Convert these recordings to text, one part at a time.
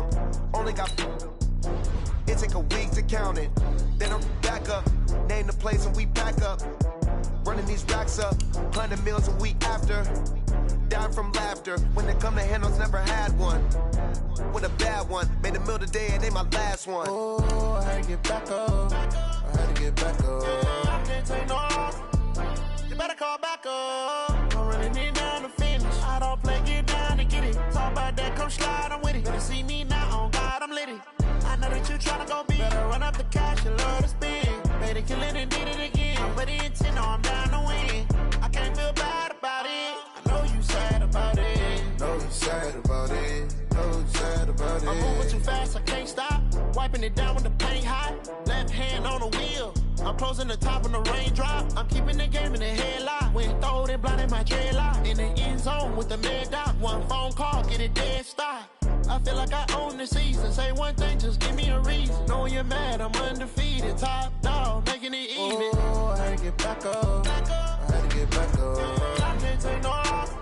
them. Only got it take a week to count it. Then I'm back up. Name the place and we pack up. Running these racks up. 100 meals a week after. Dying from laughter. When they come to handles, never had one. With a bad one. Made a meal today and they my last one. Oh, I had to get back up. I had to get back up. I can't take no loss. You better call back up. I'm running it down to finish. I don't play, get down to get it. Talk about that, come slide, I'm with it. Better see me now, on God, I'm litty. I know that you tryna go big. Better run up the cash, you love to spend. Made it, kill it, and did it again. But the intent, no, I'm down to win. I can't feel bad about it. I know you sad about it. Know you sad about it. Know you sad about it. I'm moving too fast, I can't stop. Wiping it down when the paint hot. Left hand on the wheel. I'm closing the top when the raindrop. I'm keeping the game in the headlock. When throwed and blinded my dreadlock. In the end zone with the mad dot. One phone call, get it dead stop. I feel like I own the season. Say one thing, just give me a reason. Knowing you're mad, I'm undefeated. Top dog, making it even. Oh, I had to get back up. I had to get back up. I can't take no loss.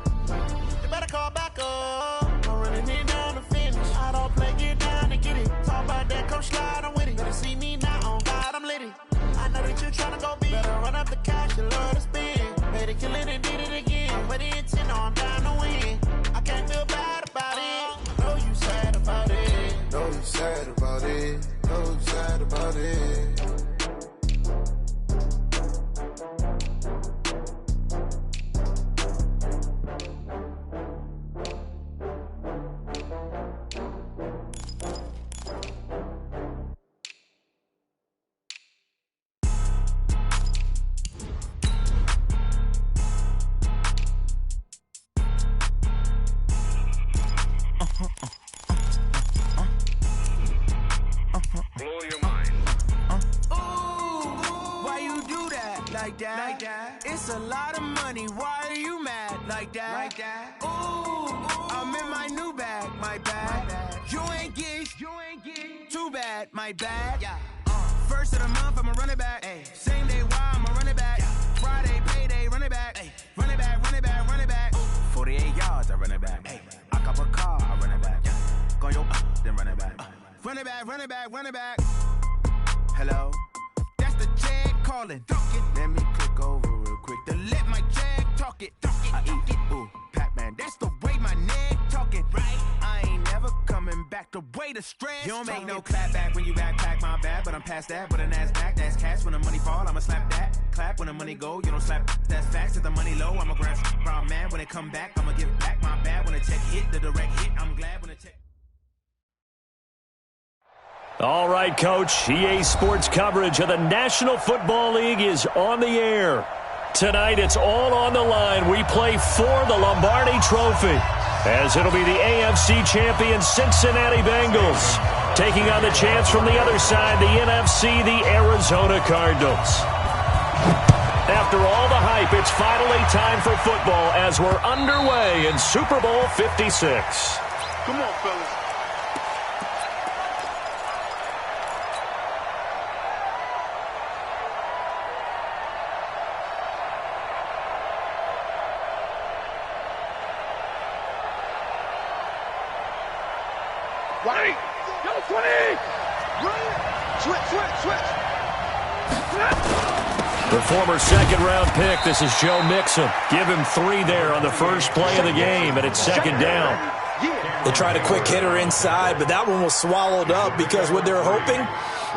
You better call back up. I'm running it down to finish. I don't play, get down to get it. Talk about that, come slide, I'm with it. Better see me now, on God, I'm litty. I know that you tryna go big. Better run up the cash, you love to spend. Made it, kill it, and did it again. But the intent, no, I'm down to win. I can't feel bad about it. I know you sad about it. Know you sad about it. Know you sad about it. It's a lot of money, why are you mad like that? Ooh, I'm in my new bag, my bad. You ain't get too bad, my bad. First of the month, I'ma run it back. Same day, why I'ma run it back. Friday, payday, run it back. Run it back, run it back, run it back. 48 yards, I run it back. I cop a car, I run it back. Go yo, then run it back. Run it back, run it back, run it back. Hello? That's the jag calling. Let me click over real quick to let my jag talk it. I eat it, ooh, Pac-Man. That's the way my neck talking. Right? I ain't never coming back the way the stress. You don't make no clap back when you backpack, my bad. But I'm past that with a NASDAQ. That's cash when the money fall, I'ma slap that. Clap when the money go, you don't slap. That's facts. If the money low, I'ma grab brown man. When it come back, I'ma give back my bad. When the check hit, the direct hit, I'm glad when the check. All right, Coach. EA Sports coverage of the National Football League is on the air. Tonight, it's all on the line. We play for the Lombardi Trophy, as it'll be the AFC champion Cincinnati Bengals taking on the chance from the other side, the NFC, the Arizona Cardinals. After all the hype, it's finally time for football as we're underway in Super Bowl 56. Come on, fellas. Right. Go 20. Switch. The former second-round pick, this is Joe Mixon. Give him 3 there on the first play of the game, and it's second down. They tried a quick hitter inside, but that one was swallowed up because what they're hoping,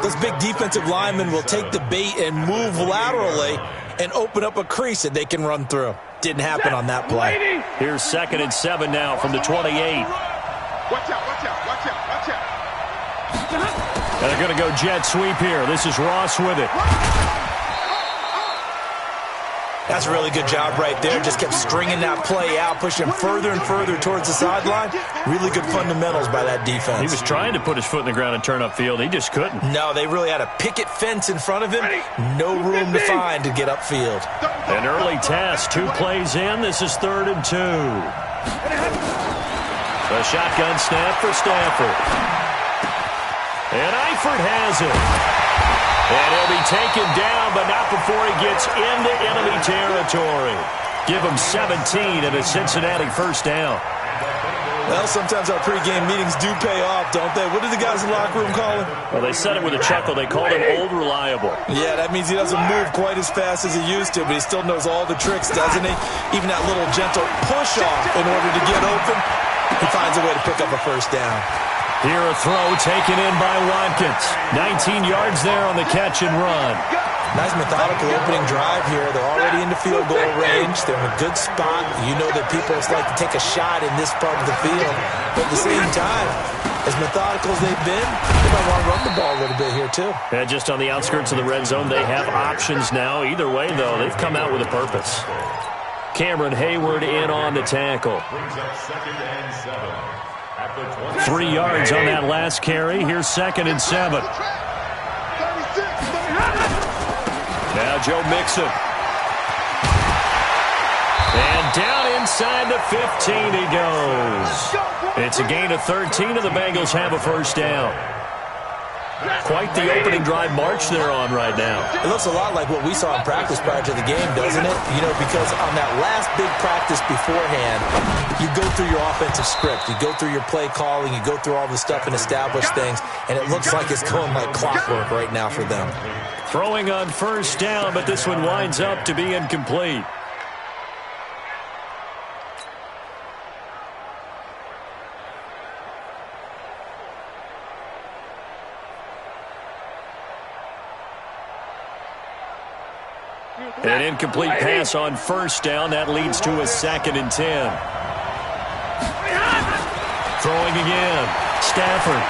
those big defensive linemen will take the bait and move laterally and open up a crease that they can run through. Didn't happen on that play. Here's 2nd and 7 now from the 28. Watch out. And they're going to go jet sweep here. This is Ross with it. That's a really good job right there. Just kept stringing that play out, pushing further and further towards the sideline. Really good fundamentals by that defense. He was trying to put his foot in the ground and turn upfield. He just couldn't. No, they really had a picket fence in front of him. No room to find to get upfield. An early test. 2 plays in. This is 3rd and 2. A shotgun snap for Stafford. And Eifert has it. And he'll be taken down, but not before he gets into enemy territory. Give him 17 and a Cincinnati first down. Well, sometimes our pregame meetings do pay off, don't they? What do the guys in the locker room call him? Well, they said it with a chuckle. They called him Old Reliable. Yeah, that means he doesn't move quite as fast as he used to, but he still knows all the tricks, doesn't he? Even that little gentle push-off in order to get open, he finds a way to pick up a first down. Here a throw taken in by Watkins. 19 yards there on the catch and run. Nice methodical opening drive here. They're already into field goal range. They're in a good spot. You know that people like to take a shot in this part of the field. But at the same time, as methodical as they've been, they might want to run the ball a little bit here too. And just on the outskirts of the red zone, they have options now. Either way, though, they've come out with a purpose. Cameron Hayward in on the tackle. 3 yards on that last carry. Here's 2nd and 7. Now Joe Mixon. And down inside the 15 he goes. It's a gain of 13, and the Bengals have a first down. Quite the opening drive march they're on right now. It looks a lot like what we saw in practice prior to the game, doesn't it? You know, because on that last big practice beforehand, you go through your offensive script. You go through your play calling. You go through all the stuff and establish things, and it looks like it's going like clockwork right now for them. Throwing on first down, but this one winds up to be incomplete. An incomplete pass on first down. That leads to a 2nd and 10. Throwing again. Stafford.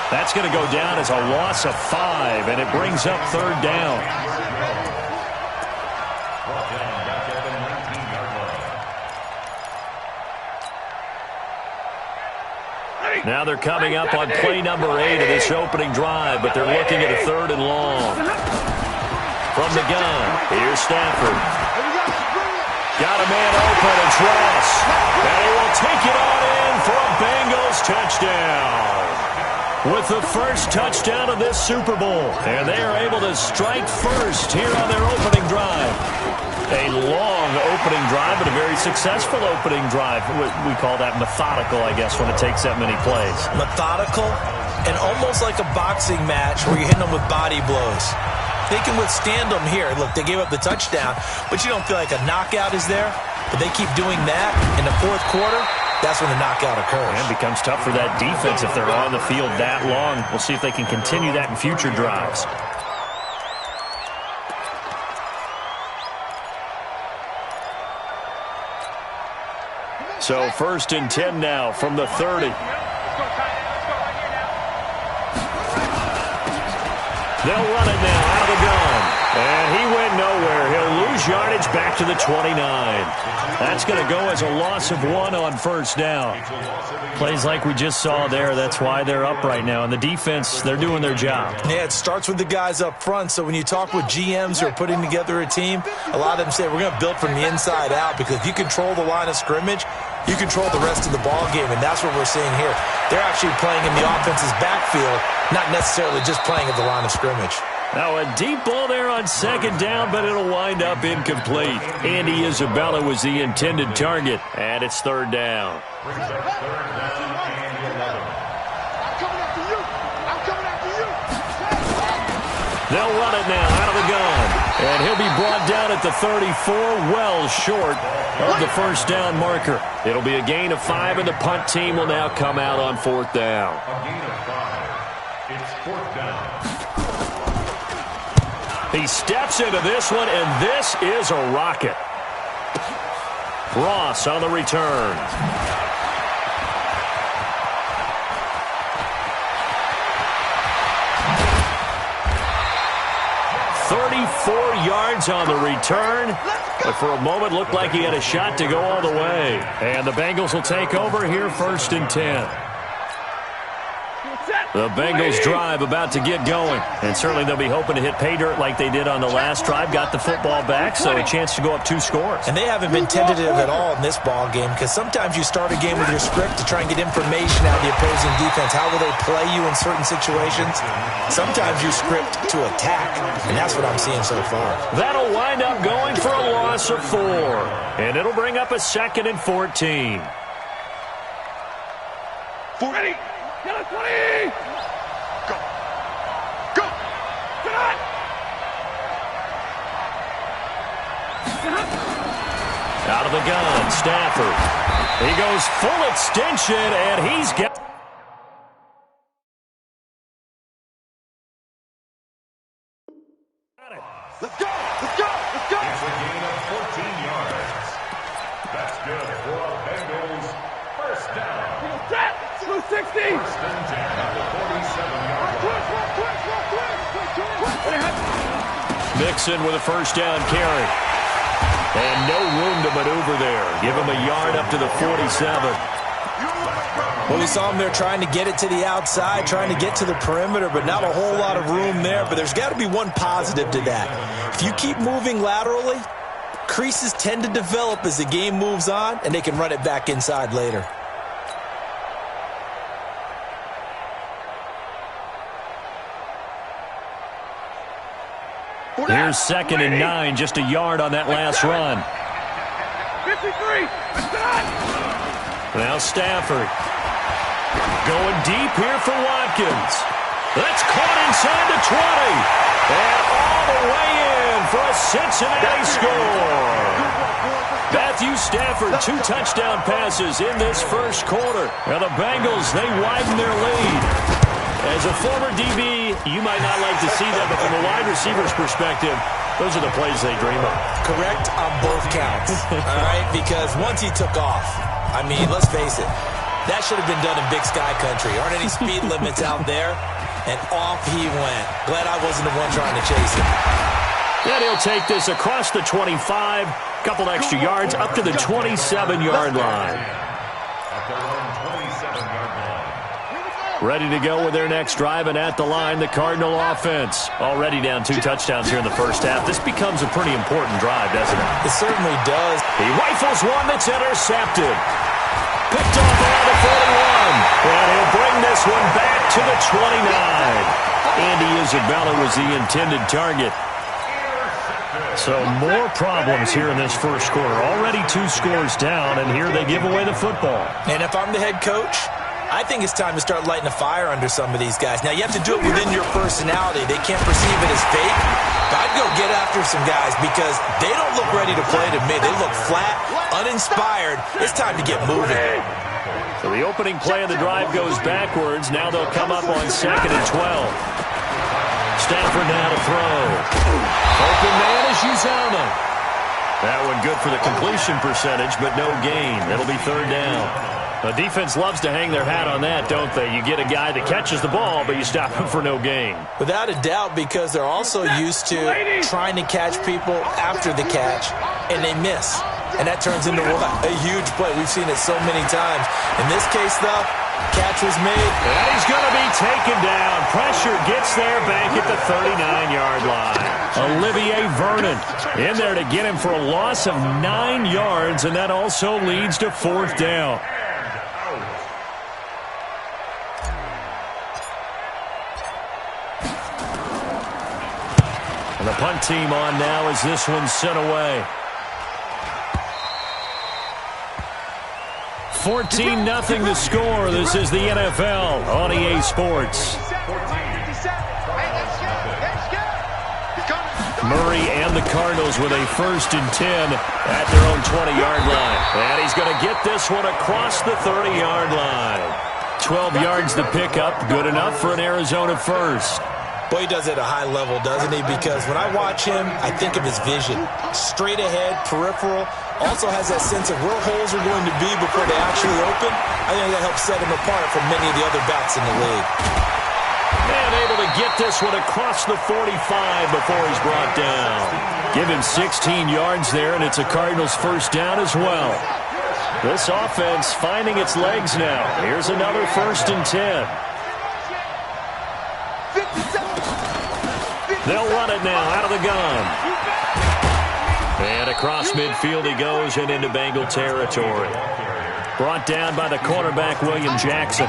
That's going to go down as a loss of 5, and it brings up 3rd down. Now they're coming up on play number 8 of this opening drive, but they're looking at a 3rd and long. From the gun, here's Stafford. Got a man open, it's Ross. And he will take it on in for a Bengals touchdown. With the first touchdown of this Super Bowl. And they are able to strike first here on their opening drive. A long opening drive, but a very successful opening drive. We call that methodical, I guess, when it takes that many plays. Methodical and almost like a boxing match where you're hitting them with body blows. They can withstand them here. Look, they gave up the touchdown, but you don't feel like a knockout is there. But they keep doing that in the 4th quarter. That's when the knockout occurs. And it becomes tough for that defense if they're on the field that long. We'll see if they can continue that in future drives. So 1st and 10 now from the 30. They'll run it now out of the gun. And he went nowhere. He'll lose yardage back to the 29. That's going to go as a loss of 1 on first down. Plays like we just saw there. That's why they're up right now. And the defense, they're doing their job. Yeah, it starts with the guys up front. So when you talk with GMs who are putting together a team, a lot of them say we're going to build from the inside out, because if you control the line of scrimmage, you control the rest of the ball game, and that's what we're seeing here. They're actually playing in the offense's backfield, not necessarily just playing at the line of scrimmage. Now a deep ball there on 2nd down, but it'll wind up incomplete. Andy Isabella was the intended target, and it's 3rd down. They'll run it now out of the gun. And he'll be brought down at the 34, well short of the first down marker. It'll be a gain of 5, and the punt team will now come out on 4th down. A gain of 5. It's 4th down. He steps into this one, and this is a rocket. Ross on the return. 34 yards on the return, but for a moment looked like he had a shot to go all the way. And the Bengals will take over here 1st and 10. The Bengals drive about to get going. And certainly they'll be hoping to hit pay dirt like they did on the last drive. Got the football back, so a chance to go up 2 scores. And they haven't been tentative at all in this ball game, because sometimes you start a game with your script to try and get information out of the opposing defense. How will they play you in certain situations? Sometimes you script to attack, and that's what I'm seeing so far. That'll wind up going for a loss of 4. And it'll bring up a 2nd and 14. 40. Get it, 20. Go. Go. Get on. Out of the gun, Stafford. He goes full extension, and he's got... Let's go. Let's go. Let's go. It's a gain of 14 yards. That's good for a Bengals first down. 260. First and 10 at the 47-yard line. Mixon with a first down carry. And no room to maneuver there. Give him a yard up to the 47. Well, we saw him there trying to get it to the outside, trying to get to the perimeter, but not a whole lot of room there. But there's got to be one positive to that. If you keep moving laterally, creases tend to develop as the game moves on, and they can run it back inside later. Here's 2nd and 9, just a yard on that last run. 53. Now Stafford. Going deep here for Watkins. That's caught inside the 20. And all the way in for a Cincinnati score. Matthew Stafford, 2 touchdown passes in this first quarter. Now the Bengals, they widen their lead. As a former DB, you might not like to see that, but from a wide receiver's perspective, those are the plays they dream of. Correct on both counts, all right? Because once he took off, I mean, let's face it, that should have been done in Big Sky Country. Aren't any speed limits out there? And off he went. Glad I wasn't the one trying to chase him. And he'll take this across the 25, couple extra yards, up to the 27-yard line. At their own 27-yard line. Ready to go with their next drive, and at the line, the Cardinal offense. Already down 2 touchdowns here in the first half. This becomes a pretty important drive, doesn't it? It certainly does. He rifles one that's intercepted. Picked off around the 41. And he'll bring this one back to the 29. Andy Isabella was the intended target. So more problems here in this first quarter. Already 2 scores down, and here they give away the football. And if I'm the head coach, I think it's time to start lighting a fire under some of these guys. Now, you have to do it within your personality. They can't perceive it as fake. But I'd go get after some guys because they don't look ready to play to me. They look flat, uninspired. It's time to get moving. So the opening play of the drive goes backwards. Now they'll come up on 2nd and 12. Stafford now to throw. Open man is Uzama. That one good for the completion percentage, but no gain. It'll be 3rd down. The defense loves to hang their hat on that, don't they? You get a guy that catches the ball, but you stop him for no gain. Without a doubt, because they're also used to trying to catch people after the catch, and they miss. And that turns into what? A huge play. We've seen it so many times. In this case, though, catch was made. And he's going to be taken down. Pressure gets there back at the 39-yard line. Olivier Vernon in there to get him for a loss of 9 yards, and that also leads to 4th down. And the punt team on now as this one's sent away. 14-0 the score. This is the NFL on EA Sports. Murray and the Cardinals with a 1st and 10 at their own 20-yard line. And he's going to get this one across the 30-yard line. 12 yards to pick up. Good enough for an Arizona first. Boy, he does it at a high level, doesn't he? Because when I watch him, I think of his vision. Straight ahead, peripheral. Also has that sense of where holes are going to be before they actually open. I think that helps set him apart from many of the other backs in the league. And able to get this one across the 45 before he's brought down. Give him 16 yards there, and it's a Cardinals first down as well. This offense finding its legs now. Here's another 1st and 10. They'll run it now out of the gun. And across midfield he goes and into Bengal territory. Brought down by the cornerback, William Jackson.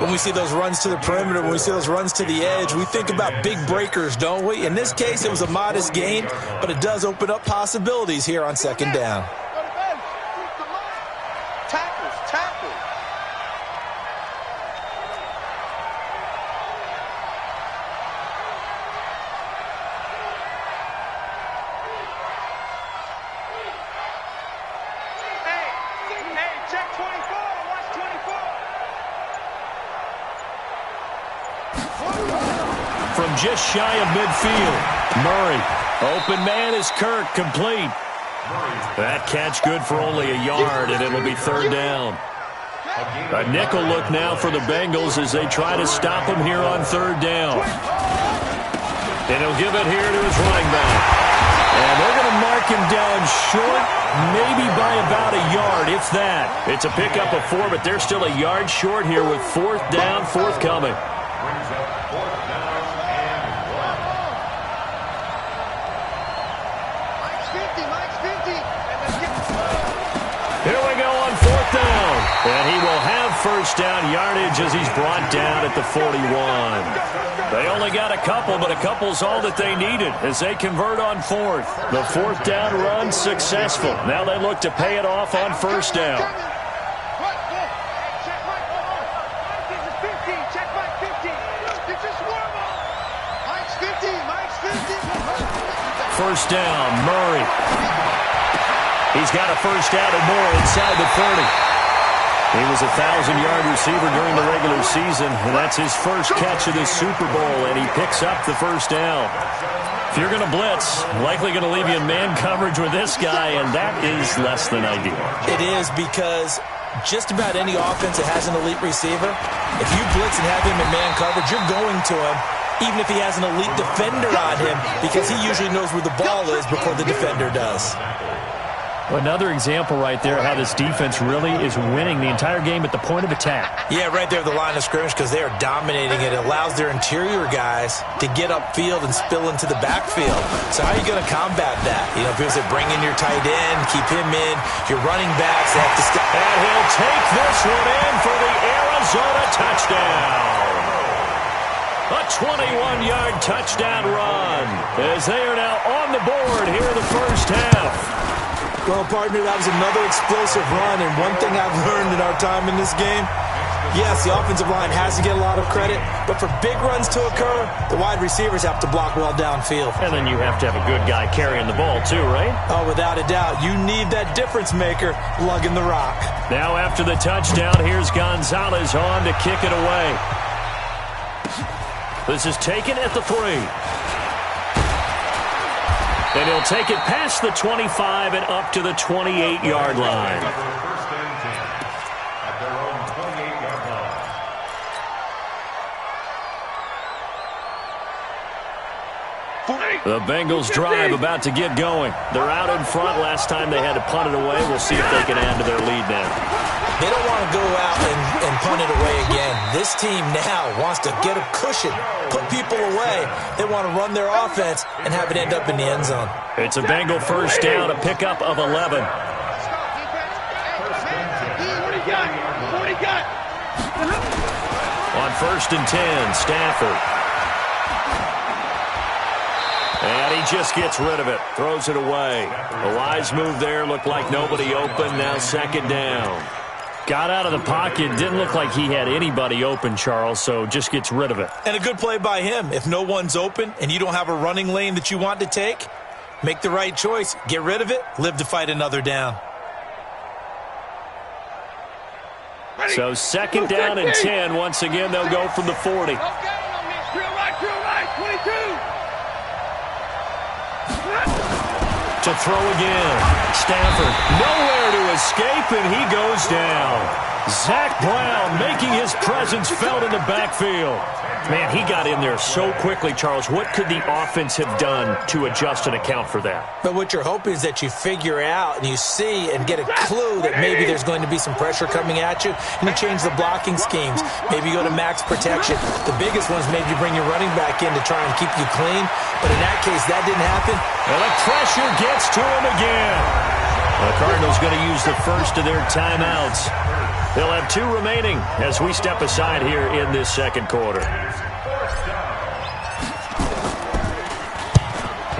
When we see those runs to the perimeter, when we see those runs to the edge, we think about big breakers, don't we? In this case, it was a modest gain, but it does open up possibilities here on second down. From just shy of midfield, Murray. Open man is Kirk, complete. That catch good for only a yard, and it'll be third down. A nickel look now for the Bengals as they try to stop him here on third down. And he'll give it here to his running back. And they're going to mark him down short, maybe by about a yard, if that. It's a pickup of 4, but they're still a yard short here with fourth down forthcoming. Here we go on fourth down. And he will have first down yardage as he's brought down at the 41. They only got a couple, but a couple's all that they needed as they convert on fourth. The fourth down run successful. Now they look to pay it off on first down. First down, Murray. He's got a first down and more inside the 30. He was a 1,000-yard receiver during the regular season, and that's his first catch of this Super Bowl, and he picks up the first down. If you're going to blitz, likely going to leave you in man coverage with this guy, and that is less than ideal. It is, because just about any offense that has an elite receiver, if you blitz and have him in man coverage, you're going to him, even if he has an elite defender on him, because he usually knows where the ball is before the defender does. Another example right there how this defense really is winning the entire game at the point of attack. Yeah, right there at the line of scrimmage, because they are dominating it. It allows their interior guys to get upfield and spill into the backfield. So how are you going to combat that? You know, if you say bring in your tight end, keep him in, your running backs, they have to step. And he'll take this one in for the Arizona touchdown. A 21-yard touchdown run as they are now on the board here in the first half. Well, partner, that was another explosive run, and one thing I've learned in our time in this game, yes, the offensive line has to get a lot of credit, but for big runs to occur, the wide receivers have to block well downfield. And then you have to have a good guy carrying the ball too, right? Oh, without a doubt. You need that difference maker lugging the rock. Now after the touchdown, here's Gonzalez on to kick it away. This is taken at the 3. And he'll take it past the 25 and up to the 28-yard line. First and 10 at their own 28-yard line. The Bengals drive about to get going. They're out in front. Last time they had to punt it away. We'll see if they can add to their lead now. They don't want to go out and punt it away again. This team now wants to get a cushion, put people away. They want to run their offense and have it end up in the end zone. It's a Bengal first down, a pickup of 11. On first and 10, Stafford. And he just gets rid of it, throws it away. A wise move there, looked like nobody open, now second down. Got out of the pocket, didn't look like he had anybody open, Charles, so just gets rid of it. And a good play by him. If no one's open and you don't have a running lane that you want to take, make the right choice. Get rid of it, live to fight another down. So second down and 10. Once again, they'll go from the 40. Drill right, 22. To throw again. Stafford nowhere to escape, and he goes down. Zach Brown making his presence felt in the backfield. Man, he got in there so quickly, Charles. What could the offense have done to adjust and account for that? But what you're hoping is that you figure out and you see and get a clue that maybe there's going to be some pressure coming at you, and you change the blocking schemes. Maybe you go to max protection. The biggest one is maybe you bring your running back in to try and keep you clean. But in that case, that didn't happen. And the pressure gets to him again. The Cardinals going to use the first of their timeouts. They'll have 2 remaining as we step aside here in this second quarter.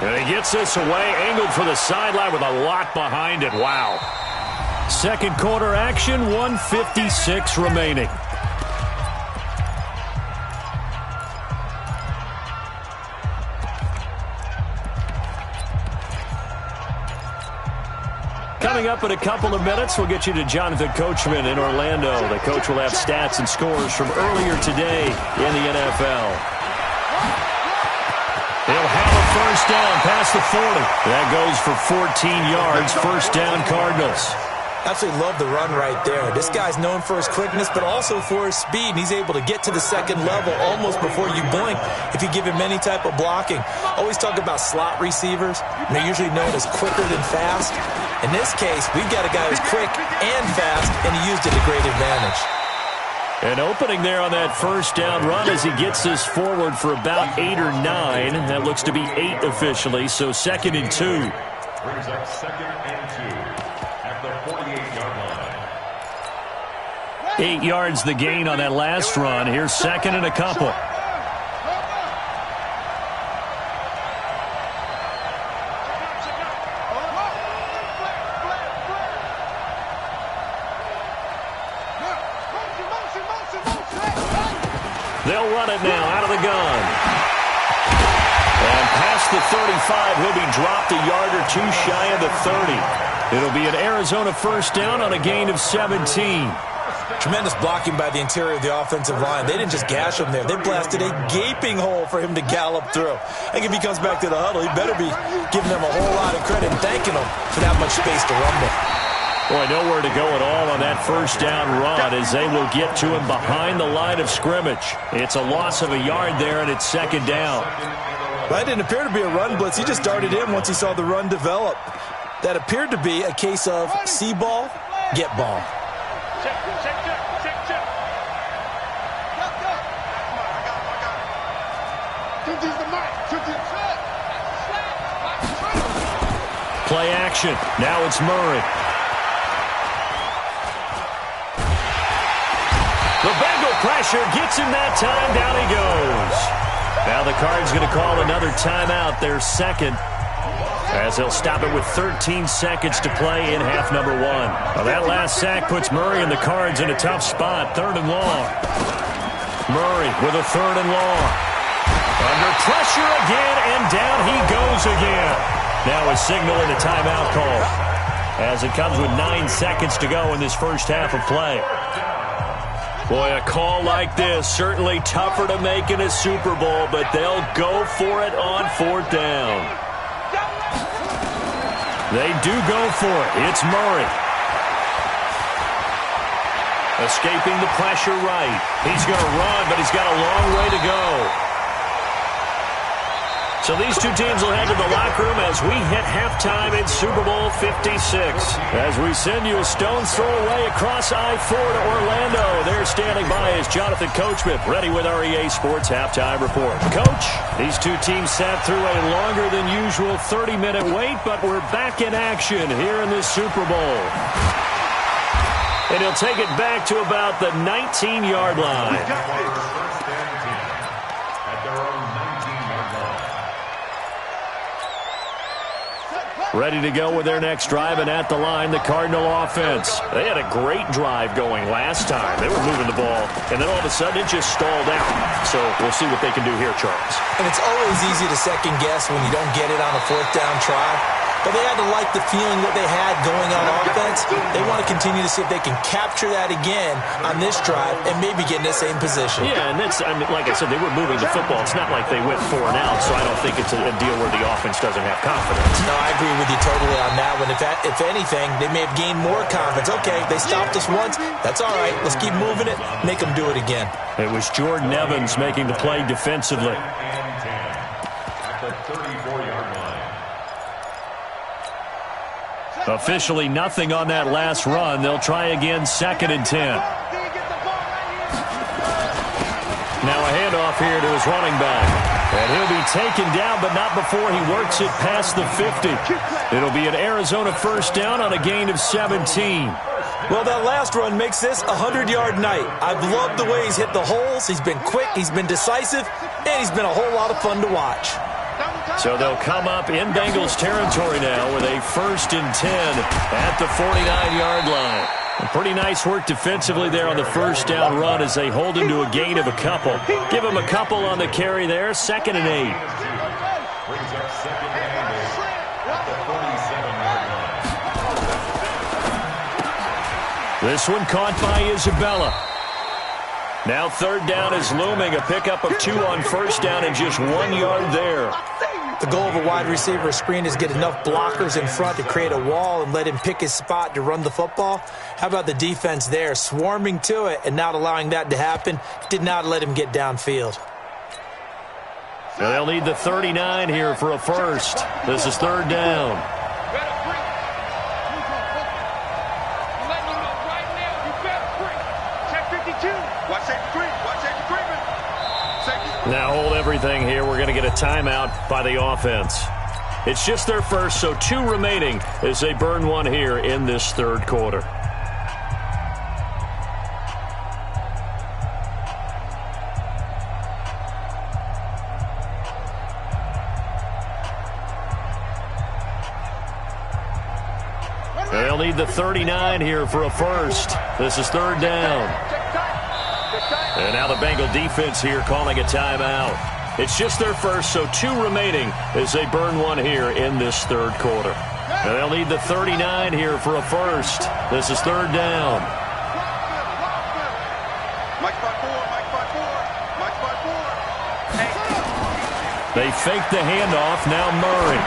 And he gets this away, angled for the sideline with a lot behind it. Wow. Second quarter action, 1:56 remaining. Coming up in a couple of minutes, we'll get you to Jonathan Coachman in Orlando. The coach will have stats and scores from earlier today in the NFL. He'll have a first down past the 40. That goes for 14 yards. First down, Cardinals. Absolutely love the run right there. This guy's known for his quickness, but also for his speed. And he's able to get to the second level almost before you blink if you give him any type of blocking. Always talk about slot receivers. And they're usually known as quicker than fast. In this case, we've got a guy who's quick and fast, and he used it to great advantage. An opening there on that first down run as he gets this forward for about 8 or 9. That looks to be 8 officially, so 2nd and 2. Brings up 2nd and 2 at the 48-yard line. 8 yards the gain on that last run. Here's 2nd and a couple. They'll run it now out of the gun. And past the 35, he'll be dropped a yard or 2 shy of the 30. It'll be an Arizona first down on a gain of 17. Tremendous blocking by the interior of the offensive line. They didn't just gash him there. They blasted a gaping hole for him to gallop through. I think if he comes back to the huddle, he better be giving them a whole lot of credit and thanking them for that much space to run with. Boy, nowhere to go at all on that first down run as they will get to him behind the line of scrimmage. It's a loss of a yard there, and it's 2nd down. That didn't appear to be a run blitz. He just darted in once he saw the run develop. That appeared to be a case of see ball, get ball. Play action. Now it's Murray. The Bengal pressure gets him that time. Down he goes. Now the Cards going to call another timeout, their 2nd, as they'll stop it with 13 seconds to play in half number 1. Now that last sack puts Murray and the Cards in a tough spot. 3rd and long. Murray with a 3rd and long. Under pressure again, and down he goes again. Now a signal and a timeout call as it comes with 9 seconds to go in this first half of play. Boy, a call like this, certainly tougher to make in a Super Bowl, but they'll go for it on 4th down. They do go for it. It's Murray. Escaping the pressure right. He's going to run, but he's got a long way to go. So these two teams will head to the locker room as we hit halftime in Super Bowl 56. As we send you a stone's throw away across I-4 to Orlando. There standing by is Jonathan Coachman, ready with our EA Sports Halftime Report. Coach, these two teams sat through a longer than usual 30-minute wait, but we're back in action here in this Super Bowl. And he'll take it back to about the 19-yard line. Ready to go with their next drive, and at the line, the Cardinal offense. They had a great drive going last time. They were moving the ball, and then all of a sudden it just stalled out. So we'll see what they can do here, Charles. And it's always easy to second guess when you don't get it on a 4th down try. but they had to like the feeling that they had going on offense. They want to continue to see if they can capture that again on this drive and maybe get in the same position. Yeah, and that's, I mean, like I said, they were moving the football. It's not like they went 4 and out, so I don't think it's a deal where the offense doesn't have confidence. No, I agree with you totally on that one. If anything, they may have gained more confidence. Okay, they stopped us once. That's all right. Let's keep moving it. Make them do it again. It was Jordan Evans making the play defensively. At the 34-yard line. Officially nothing on that last run. They'll try again, 2nd and 10. Now a handoff here to his running back. And he'll be taken down, but not before he works it past the 50. It'll be an Arizona first down on a gain of 17. Well, that last run makes this a 100-yard night. I've loved the way he's hit the holes. He's been quick, he's been decisive, and he's been a whole lot of fun to watch. So they'll come up in Bengals territory now with a 1st and 10 at the 49-yard line. Pretty nice work defensively there on the first down run as they hold him to a gain of a couple. Give him a couple on the carry there, 2nd and 8. Brings up 2nd and 8 at the 47-yard line. This one caught by Isabella. Now 3rd down is looming. A pickup of 2 on first down and just 1 yard there. The goal of a wide receiver screen is get enough blockers in front to create a wall and let him pick his spot to run the football. How about the defense there, swarming to it and not allowing that to happen? Did not let him get downfield. Now they'll need the 39 here for a first. This is 3rd down. Now hold everything here. We're going to get a timeout by the offense. It's just their first, so 2 remaining as they burn one here in this 3rd quarter. They'll need the 39 here for a first. This is 3rd down. And now the Bengal defense here calling a timeout. It's just their first, so 2 remaining as they burn one here in this 3rd quarter. And they'll need the 39 here for a first. This is 3rd down. They fake the handoff. Now Murray.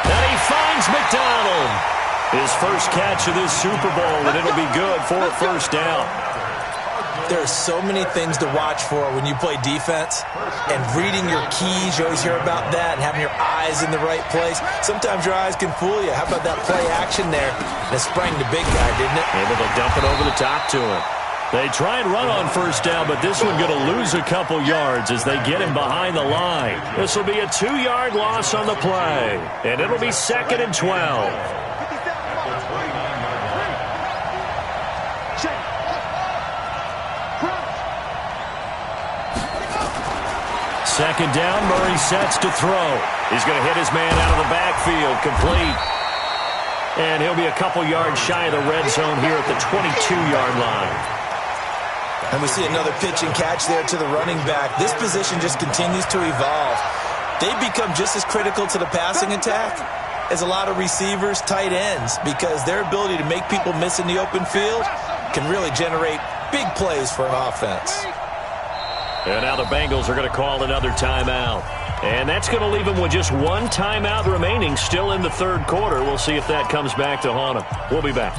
And he finds McDonald. His first catch of this Super Bowl, and it'll be good for a first down. There are so many things to watch for when you play defense, and reading your keys, you always hear about that, and having your eyes in the right place. Sometimes your eyes can fool you. How about that play action there? That sprang the big guy, didn't it? Able to dump it over the top to him. They try and run on first down, but this one going to lose a couple yards as they get him behind the line. This will be a 2-yard loss on the play, and it'll be 2nd and 12. Second down, Murray sets to throw. He's going to hit his man out of the backfield, complete. And he'll be a couple yards shy of the red zone here at the 22-yard line. And we see another pitch and catch there to the running back. This position just continues to evolve. They become just as critical to the passing attack as a lot of receivers, tight ends, because their ability to make people miss in the open field can really generate big plays for an offense. And now the Bengals are going to call another timeout. And that's going to leave them with just 1 timeout remaining still in the 3rd quarter. We'll see if that comes back to haunt them. We'll be back.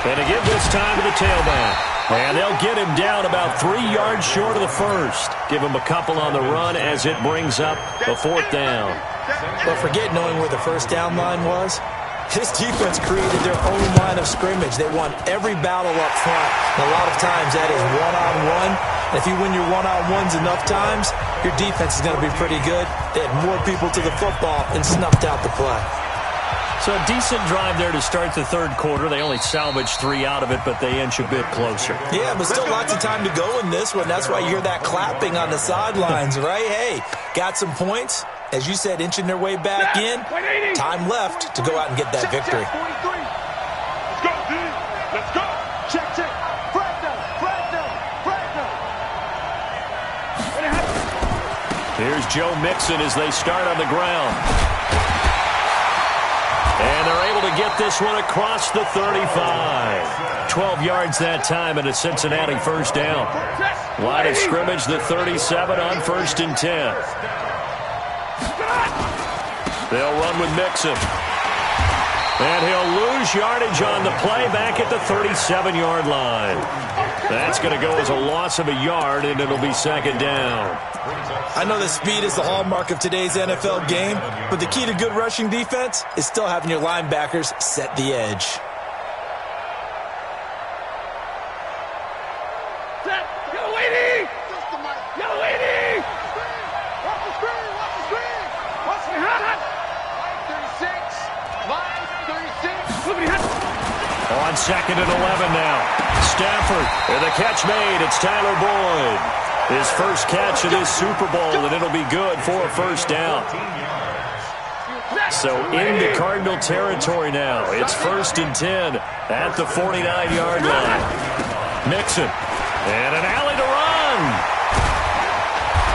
And to give this time to the tailback. And they'll get him down about 3 yards short of the first. Give him a couple on the run as it brings up the 4th down. But forget knowing where the first down line was. This defense created their own line of scrimmage. They won every battle up front. And a lot of times that is one-on-one. If you win your one-on-ones enough times, your defense is going to be pretty good. They had more people to the football and snuffed out the play. So a decent drive there to start the third quarter. They only salvaged 3 out of it, but they inch a bit closer. Yeah, but still lots of time to go in this one. That's why you hear that clapping on the sidelines, right? Hey, got some points. As you said, inching their way back in. Time left to go out and get that victory. Let's go, dude. Let's go. Check, check. Flag down, flag down, flag down. Here's Joe Mixon as they start on the ground. And they're able to get this one across the 35. 12 yards that time and a Cincinnati first down. Line of scrimmage, the 37 on 1st and 10. They'll run with Mixon. And he'll lose yardage on the play back at the 37-yard line. That's going to go as a loss of a yard, and it'll be second down. I know that speed is the hallmark of today's NFL game, but the key to good rushing defense is still having your linebackers set the edge. Set. Yellow lady. Yellow lady. Watch the screen. Watch the screen. Watch the hot. Line 36. On 2nd and 11 now. Stafford, and the catch made. It's Tyler Boyd. His first catch of this Super Bowl, and it'll be good for a first down. So into Cardinal territory now. It's 1st and 10 at the 49-yard line. Mixon, and an alley to run.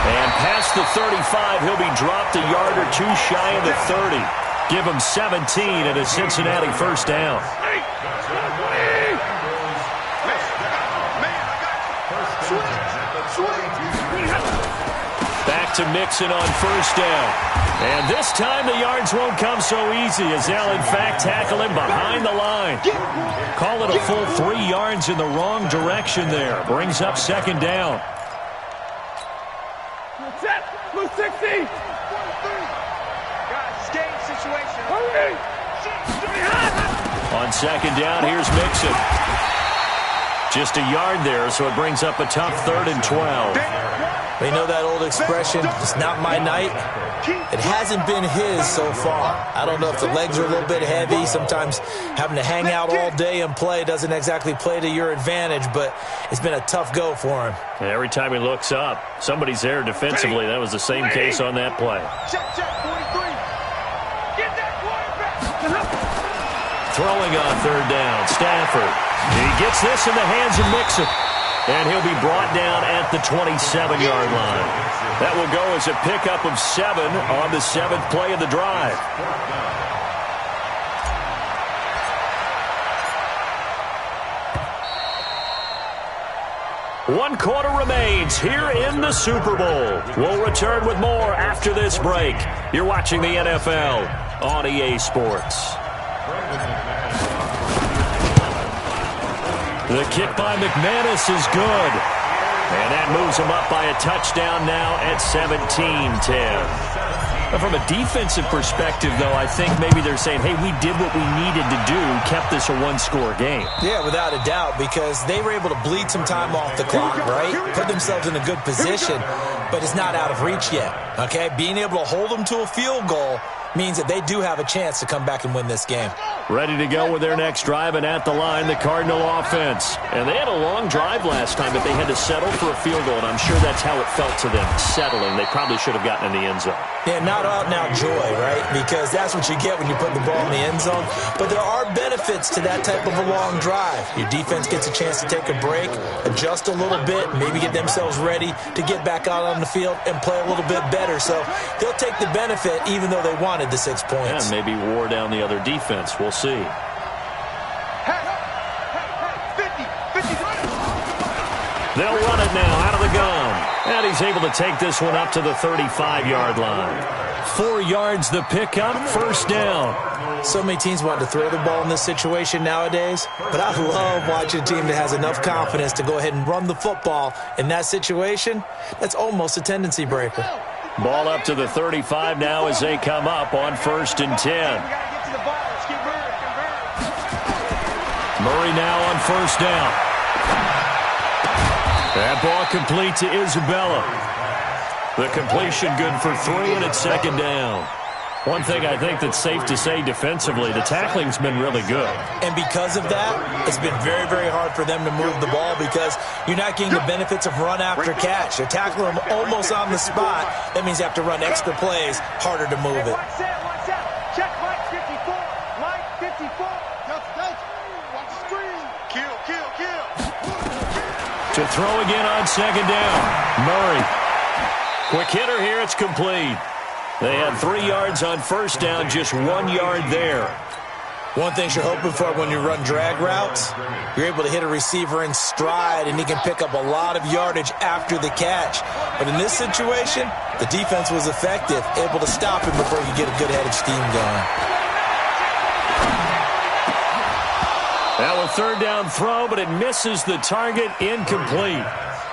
And past the 35, he'll be dropped a yard or two shy of the 30. Give him 17 and a Cincinnati first down. Back to Mixon on first down. And this time the yards won't come so easy as they'll in fact tackle him behind the line. Call it a full 3 yards in the wrong direction there. Brings up second down. Set. Blue 60. On second down, here's Mixon. Just a yard there, so it brings up a tough 3rd and 12. They know that old expression, it's not my night. It hasn't been his so far. I don't know if the legs are a little bit heavy. Sometimes having to hang out all day and play doesn't exactly play to your advantage, but it's been a tough go for him. And every time he looks up, somebody's there defensively. That was the same case on that play. Check, check, 43. Get that quarterback. Throwing on 3rd down, Stafford. He gets this in the hands of Mixon. And he'll be brought down at the 27-yard line. That will go as a pickup of 7 on the 7th play of the drive. One quarter remains here in the Super Bowl. We'll return with more after this break. You're watching the NFL on EA Sports. The kick by McManus is good. And that moves him up by a touchdown now at 17-10. From a defensive perspective, though, I think maybe they're saying, hey, we did what we needed to do, kept this a one-score game. Yeah, without a doubt, because they were able to bleed some time off the clock, right? Put themselves in a good position, but it's not out of reach yet, okay? Being able to hold them to a field goal means that they do have a chance to come back and win this game. Ready to go with their next drive, and at the line, the Cardinal offense. And they had a long drive last time, but they had to settle for a field goal, and I'm sure that's how it felt to them, settling. They probably should have gotten in the end zone. Yeah, not out-and-out joy, right? Because that's what you get when you put the ball in the end zone. But there are benefits to that type of a long drive. Your defense gets a chance to take a break, adjust a little bit, maybe get themselves ready to get back out on the field and play a little bit better. So they'll take the benefit even though they wanted the 6 points. And maybe wore down the other defense. We'll see. They'll run it now out of the gun. And he's able to take this one up to the 35-yard line. 4 yards the pickup, first down. So many teams want to throw the ball in this situation nowadays, but I love watching a team that has enough confidence to go ahead and run the football. In that situation, that's almost a tendency breaker. Ball up to the 35 now as they come up on 1st and 10. Murray now on first down. That ball complete to Isabella. The completion good for 3, and it's second down. One thing I think that's safe to say defensively, the tackling's been really good. And because of that, it's been very, very hard for them to move the ball because you're not getting the benefits of run after catch. You're tackling them almost on the spot. That means you have to run extra plays, harder to move it. Check Mike 54. Mike 54. Watch the screen. Kill. To throw again on second down. Murray. Quick hitter here. It's complete. They had 3 yards on first down, just 1 yard there. One thing you're hoping for when you run drag routes, you're able to hit a receiver in stride, and he can pick up a lot of yardage after the catch. But in this situation, the defense was effective, able to stop him before you get a good head of steam going. Now a third down throw, but it misses the target, incomplete.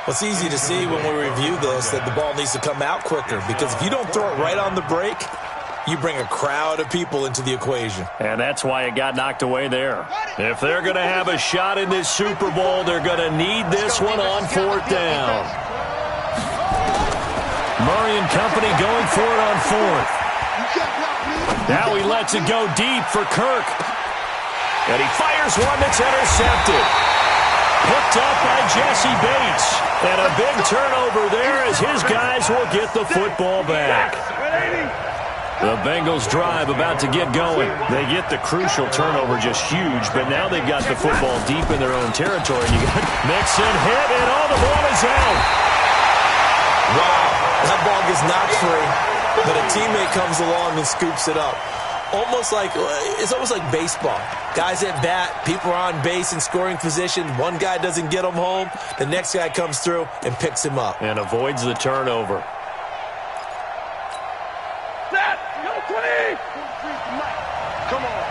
Well, it's easy to see when we review this that the ball needs to come out quicker because if you don't throw it right on the break, you bring a crowd of people into the equation. And that's why it got knocked away there. If they're going to have a shot in this Super Bowl, they're going to need this one on fourth down. Murray and company going for it on fourth. Now he lets it go deep for Kirk. And he fires one that's intercepted. Picked up by Jesse Bates. And a big turnover there as his guys will get the football back. The Bengals drive about to get going. They get the crucial turnover, just huge, but now they've got the football deep in their own territory. And you got Mixon hit, and all the ball is out. Wow, that ball gets knocked free, but a teammate comes along and scoops it up. It's almost like baseball. Guys at bat, people are on base in scoring position. One guy doesn't get him home. The next guy comes through and picks him up. And avoids the turnover. Come on.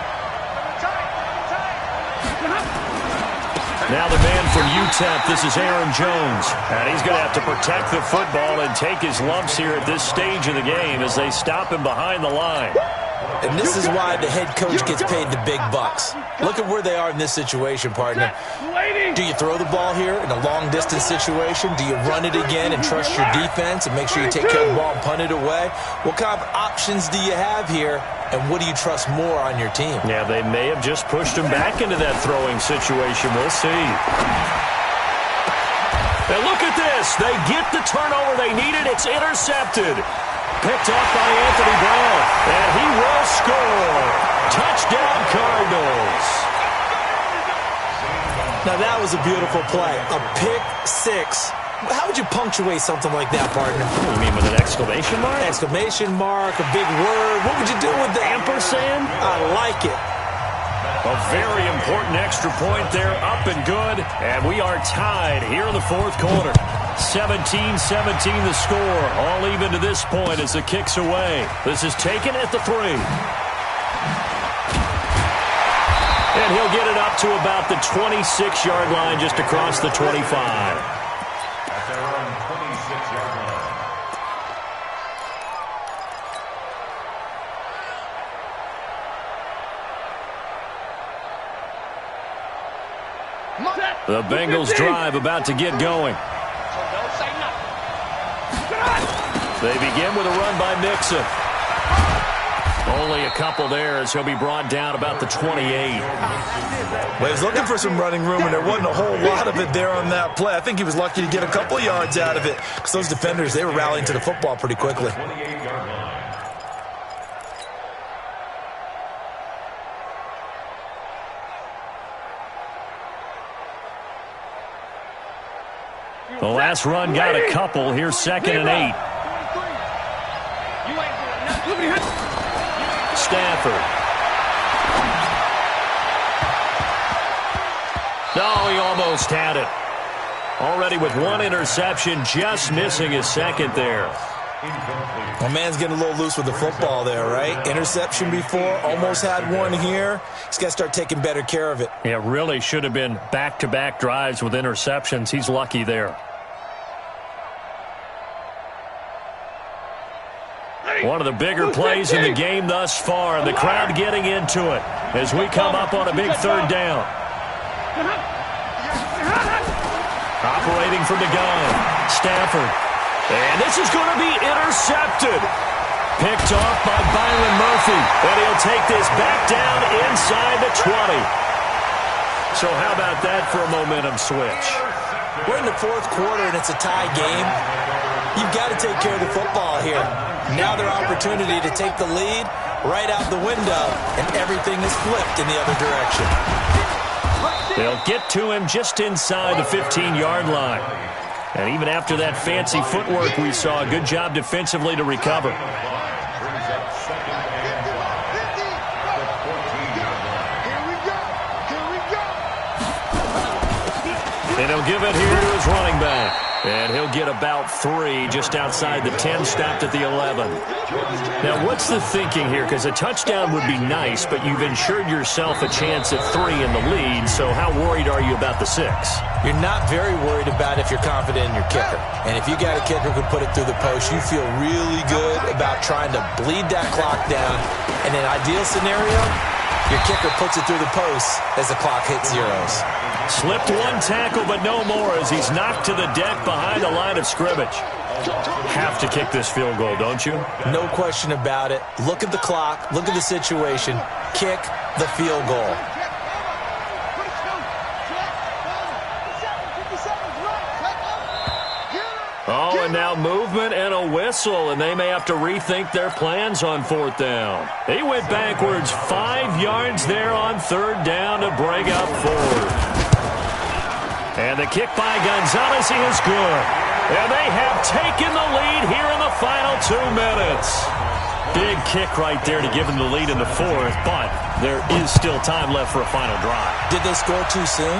Now the man from UTEP, this is Aaron Jones. And he's going to have to protect the football and take his lumps here at this stage of the game as they stop him behind the line. And this is why the head coach gets paid the big bucks. Look at where they are in this situation, partner. Do you throw the ball here in a long-distance situation? Do you run it again and trust your defense and make sure you take care of the ball and punt it away? What kind of options do you have here, and what do you trust more on your team? Yeah, they may have just pushed him back into that throwing situation. We'll see. And look at this. They get the turnover they needed. It's intercepted. Picked up by Anthony Brown, and he will score. Touchdown, Cardinals. Now, that was a beautiful play. A pick six. How would you punctuate something like that, partner? You mean with an exclamation mark? Exclamation mark, a big word. What would you do with that? Ampersand? I like it. A very important extra point there, up and good. And we are tied here in the fourth quarter. 17-17 the score. All even to this point as the kick's away. This is taken at the 3. And he'll get it up to about the 26-yard line, just across the 25. At their own 26-yard line. The Bengals drive about to get going. They begin with a run by Mixon. Only a couple there as he'll be brought down about the 28. Well, he was looking for some running room, and there wasn't a whole lot of it there on that play. I think he was lucky to get a couple yards out of it because those defenders, they were rallying to the football pretty quickly. 28-yard line. The last run got a couple. Here's 2nd and 8. Stafford. No, he almost had it. Already with one interception, just missing his second there. My man's getting a little loose with the football there, right? Interception before, almost had one here. He's got to start taking better care of it. Yeah, really should have been back-to-back drives with interceptions. He's lucky there. One of the bigger plays in the game thus far, and the crowd getting into it as we come up on a big third down. Operating from the gun, Stafford. And this is going to be intercepted. Picked off by Byron Murphy. And he'll take this back down inside the 20. So how about that for a momentum switch? We're in the fourth quarter and it's a tie game. You've got to take care of the football here. Now their opportunity to take the lead right out the window, and everything is flipped in the other direction. They'll get to him just inside the 15-yard line. And even after that fancy footwork we saw, a good job defensively to recover. And he'll give it here to his running back. And he'll get about 3 just outside the 10, stopped at the 11. Now, what's the thinking here? Because a touchdown would be nice, but you've ensured yourself a chance at 3 in the lead, so how worried are you about the 6? You're not very worried about if you're confident in your kicker. And if you got a kicker who can put it through the post, you feel really good about trying to bleed that clock down. In an ideal scenario, your kicker puts it through the post as the clock hits zeros. Slipped one tackle, but no more as he's knocked to the deck behind the line of scrimmage. Have to kick this field goal, don't you? No question about it. Look at the clock. Look at the situation. Kick the field goal. Oh, and now movement and a whistle, and they may have to rethink their plans on 4th down. He went backwards 5 yards there on 3rd down to bring up 4th. And the kick by Gonzalez is good. And they have taken the lead here in the final 2 minutes. Big kick right there to give them the lead in the 4th, but there is still time left for a final drive. Did they score too soon?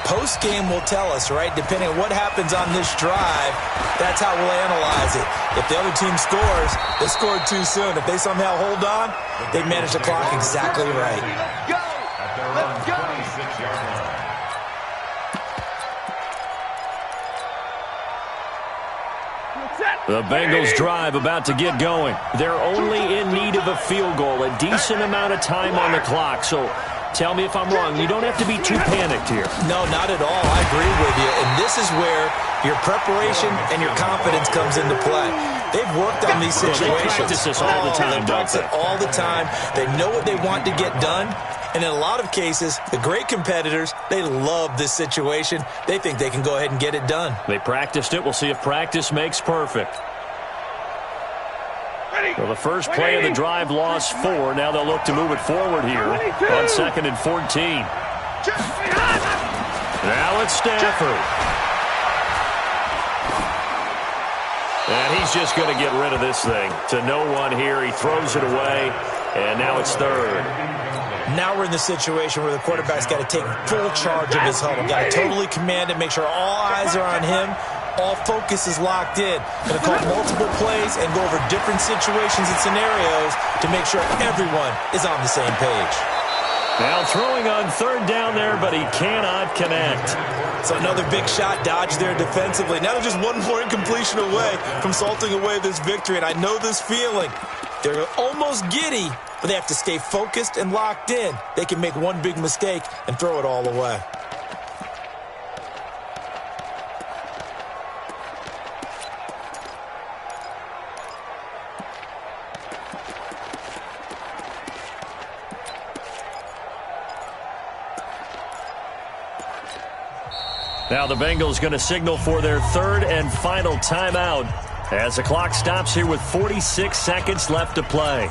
Post-game will tell us, right? Depending on what happens on this drive, that's how we'll analyze it. If the other team scores, they scored too soon. If they somehow hold on, they manage the clock exactly right. Go! Let's go! The Bengals drive about to get going. They're only in need of a field goal, a decent amount of time on the clock. So tell me if I'm wrong. You don't have to be too panicked here. No, not at all. I agree with you. And this is where your preparation and your confidence comes into play. They've worked on these situations. They practice this all the time, they practice it all the time. They know what they want to get done. And in a lot of cases, the great competitors, they love this situation. They think they can go ahead and get it done. They practiced it. We'll see if practice makes perfect. Well, the first play of the drive lost 4. Now they'll look to move it forward here on 2nd and 14. Now it's Stafford. And he's just going to get rid of this thing. To no one here. He throws it away. And now it's 3rd. Now we're in the situation where the quarterback's got to take full charge of his huddle. Got to totally command it, make sure all eyes are on him. All focus is locked in. Going to call multiple plays and go over different situations and scenarios to make sure everyone is on the same page. Now throwing on 3rd down there, but he cannot connect. So another big shot dodged there defensively. Now they're just one more incompletion away from salting away this victory, and I know this feeling. They're almost giddy, but they have to stay focused and locked in. They can make one big mistake and throw it all away. Now the Bengals going to signal for their 3rd and final timeout as the clock stops here with 46 seconds left to play.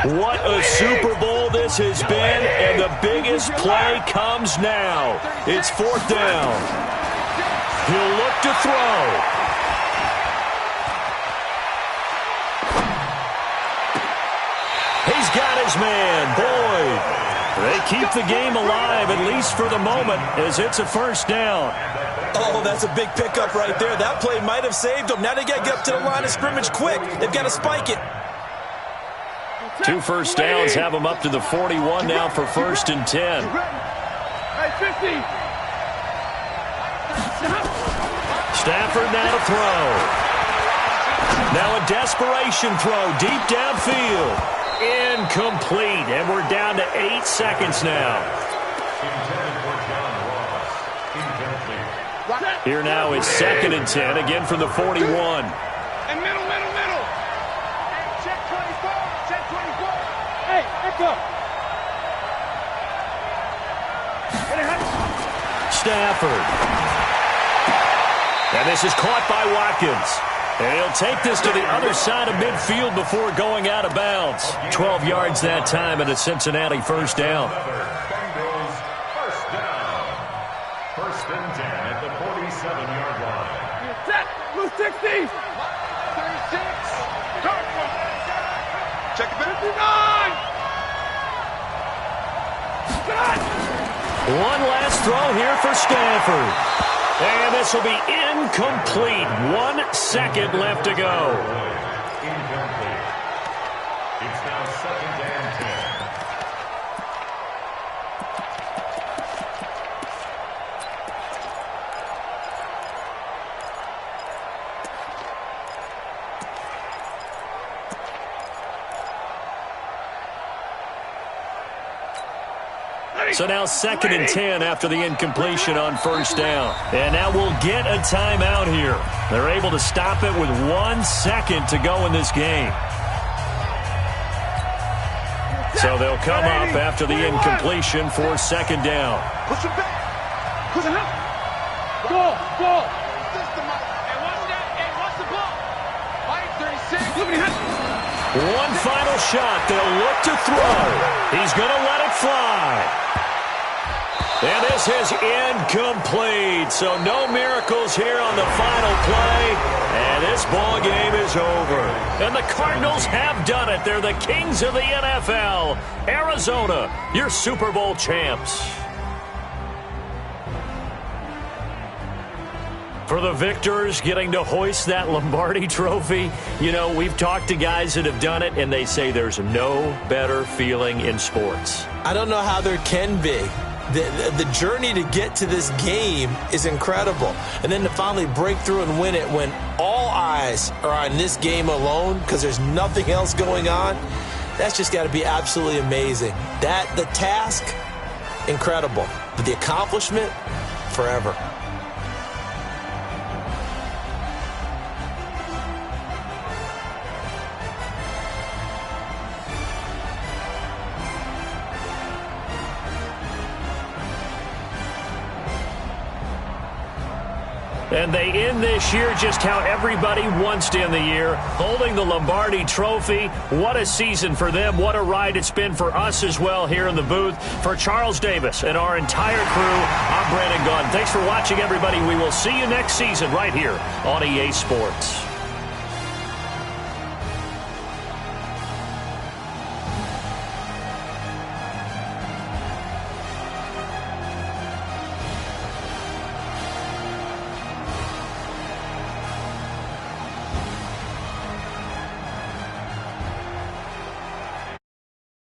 What a Super Bowl this has been, and the biggest play comes now. It's 4th down. He'll look to throw. He's got his man, Boyd. They keep the game alive, at least for the moment, as it's a 1st down. Oh, that's a big pickup right there. That play might have saved them. Now they got to get up to the line of scrimmage quick. They've got to spike it. 2 first downs have them up to the 41 now for 1st and 10. Stafford now to throw. Now a desperation throw deep downfield. Incomplete, and we're down to 8 seconds now. Here now is 2nd and 10, again from the 41. And middle. Check 24. Check 24. Hey, back up. Stafford. And this is caught by Watkins. And he'll take this to the other side of midfield before going out of bounds. 12 yards that time and a Cincinnati first down. Bengals first down. 1st and 10 at the 47-yard line. Set. Blue 60. 36. Check it. 59. One last throw here for Stafford. And this will be incomplete. 1 second left to go. Incomplete. It's now 2nd and 10. So now 2nd and 10 after the incompletion on first down. And now we'll get a timeout here. They're able to stop it with 1 second to go in this game. So they'll come up after the incompletion for 2nd down. Push it back. Push it up. Go. And what's the ball? 36. One final shot. They'll look to throw. He's going to let it fly. And this is incomplete. So no miracles here on the final play. And this ball game is over. And the Cardinals have done it. They're the kings of the NFL. Arizona, your Super Bowl champs. For the victors getting to hoist that Lombardi trophy, you know, we've talked to guys that have done it, and they say there's no better feeling in sports. I don't know how there can be. The journey to get to this game is incredible. And then to finally break through and win it when all eyes are on this game alone because there's nothing else going on, that's just got to be absolutely amazing. The task, incredible. But the accomplishment, forever. And they end this year just how everybody wants to end the year, holding the Lombardi trophy. What a season for them. What a ride it's been for us as well here in the booth. For Charles Davis and our entire crew, I'm Brandon Gaudin. Thanks for watching, everybody. We will see you next season right here on EA Sports.